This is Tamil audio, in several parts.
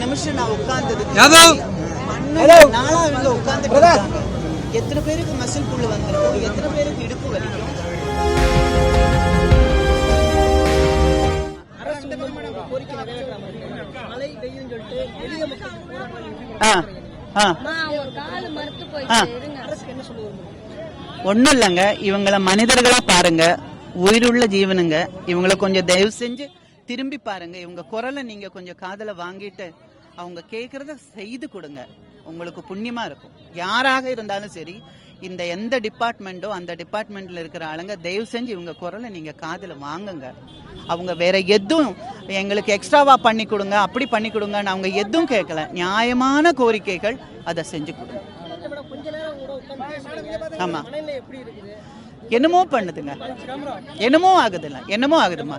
நிமிஷம் நான் உட்கார்ந்தது எத்தனை பேருக்கு மசில் புல்லு வந்துருக்கும், எத்தனை பேருக்கு இடுப்பு வலிக்கும். ஒண்ணும் இல்லைங்க, இவங்கள மனிதர்களா பாருங்க, உயிருள்ள ஜீவனுங்க. இவங்களை கொஞ்சம் தயவு செஞ்சு திரும்பி பாருங்க. இவங்க குரலை நீங்க கொஞ்சம் காதல வாங்கிட்டு அவங்க கேக்குறத செய்து கொடுங்க. உங்களுக்கு புண்ணியமா இருக்கும். யாராக இருந்தாலும் சரி, இந்த எந்த டிபார்ட்மெண்டோ அந்த டிபார்ட்மெண்ட்ல இருக்கிற ஆளுங்க தயவு செஞ்சு இவங்க குரலை நீங்க காதல வாங்குங்க. அவங்க வேற எதுவும் எங்களுக்கு எக்ஸ்ட்ராவா பண்ணி கொடுங்க, அப்படி பண்ணி கொடுங்கன்னு அவங்க எதுவும் கேட்கல. நியாயமான கோரிக்கைகள் அதை செஞ்சு கொடுங்க. ஆமா, என்னமோ பண்ணுதுங்க, என்னமோ ஆகுதுல்ல, என்னமோ ஆகுதுமா,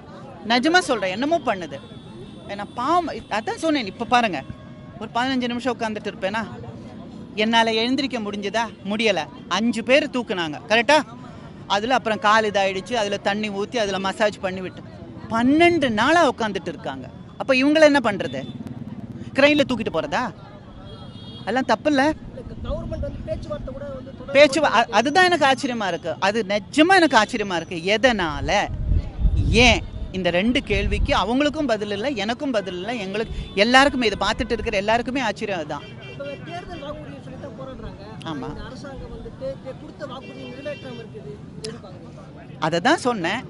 நிஜமா சொல்றேன், என்னமோ பண்ணுது. ஏன்னா பாவம், அதான் சொன்னேன். இப்ப பாருங்க, ஒரு 15 நிமிஷம் உட்காந்துட்டு இருப்பேனா, என்னால எழுந்திரிக்க முடிஞ்சதா? முடியல. 5 பேர் தூக்குனாங்க, கரெக்டா? அதுல அப்புறம் கால் இதாயிடுச்சு, அதுல தண்ணி ஊத்தி அதுல மசாஜ் பண்ணி விட்டு 12 நாளா உட்காந்துட்டு இருக்காங்க. அப்ப இவங்கள என்ன பண்றது? கிரெயின்ல தூக்கிட்டு போறதா? அதெல்லாம் தப்பு இல்ல. பேச்சு அதுதான் எனக்கு ஆச்சரியமா இருக்கு. அது நிஜமா எனக்கு ஆச்சரியமா இருக்கு. எதனால? ஏன்? இந்த 2 கேள்விக்கு அவங்களுக்கும் பதில் இல்லை, எனக்கும் பதில் இல்லை, எங்களுக்கு எல்லாருக்குமே, இதை பார்த்துட்டு இருக்கிற எல்லாருக்குமே ஆச்சரியம். அதுதான். ஆமா, அதை தான் சொன்னேன்.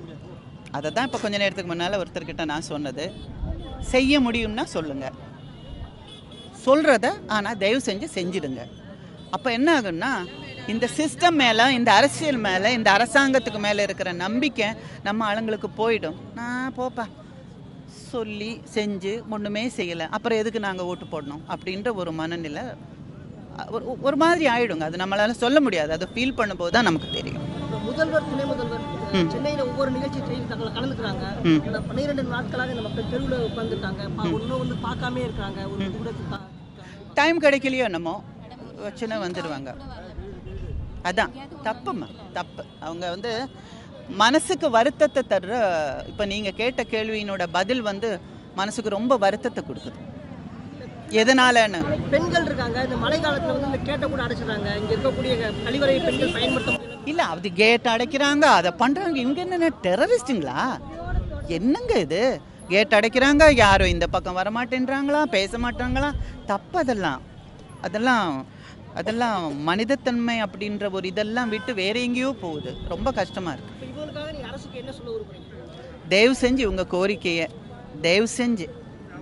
அதை தான் இப்போ கொஞ்ச நேரத்துக்கு முன்னால் ஒருத்தர்கிட்ட நான் சொன்னது. செய்ய முடியும்னா சொல்லுங்க, சொல்றத ஆனால் தயவு செஞ்சு செஞ்சிடுங்க. அப்போ என்ன ஆகுன்னா, இந்த சிஸ்டம் மேலே, இந்த அரசியல் மேலே, இந்த அரசாங்கத்துக்கு மேலே இருக்கிற நம்பிக்கை நம்ம ஆளுங்களுக்கு போயிடும். நான் போப்பா சொல்லி செஞ்சு ஒன்றுமே செய்யலை, அப்புறம் எதுக்கு நாங்கள் ஓட்டு போடணும் அப்படின்ற ஒரு மனநிலை ஒரு மாதிரி ஆயிடுங்க. அது நம்மளால சொல்ல முடியாது. அதை ஃபீல் பண்ணும்போது தான் நமக்கு தெரியும். முதல்வர், துணை முதல்வர் சென்னையில் ஒவ்வொரு நிகழ்ச்சி கலந்துக்கிறாங்க. 12 நாட்களாக இந்த மக்கள் தெருவில் உட்காந்துருக்காங்க. ஒன்றும் பார்க்காம இருக்காங்க. டைம் கிடைக்கலையோ என்னமோ வச்சுன்னு வந்துடுவாங்க. அதான் தப்புமா, தப்பு. அவங்க மனசுக்கு வருத்தத்தை தர்ற, இப்போ நீங்கள் கேட்ட கேள்வியினோட பதில் மனசுக்கு ரொம்ப வருத்தத்தை கொடுக்குது. எதனாலன்னு, பெண்கள் இருக்காங்க, இந்த மழை காலத்துல கேட்ட கூட அடைச்சிடுறாங்க. இங்க இருக்கக்கூடிய கழிவறை பெண்கள் பயன்படுத்த இல்ல, அது கேட் அடைக்கிறாங்க, அதை பண்றாங்க. இவங்க என்ன டெரரிஸ்டுங்களா? என்னங்க இது? கேட் அடைக்கிறாங்க, யாரும் இந்த பக்கம் வரமாட்டேன்றாங்களா, பேச மாட்டாங்களா? தப்பு. அதெல்லாம் மனிதத்தன்மை அப்படின்ற ஒரு இதெல்லாம் விட்டு வேற எங்கேயோ போகுது. ரொம்ப கஷ்டமா இருக்கு. தயவு செஞ்சு உங்க கோரிக்கையை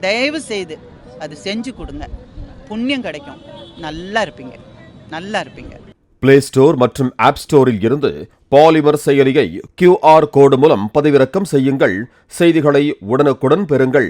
தயவு செய்து அது செஞ்சு கொடுங்க. புண்ணியம் கிடைக்கும். நல்லா இருப்பீங்க. பிளே ஸ்டோர் மற்றும் ஆப் ஸ்டோரில் இருந்து பாலிமர் செயலியை QR கோடு மூலம் பதிவிறக்கம் செய்யுங்கள். செய்திகளை உடனுக்குடன் பெறுங்கள்.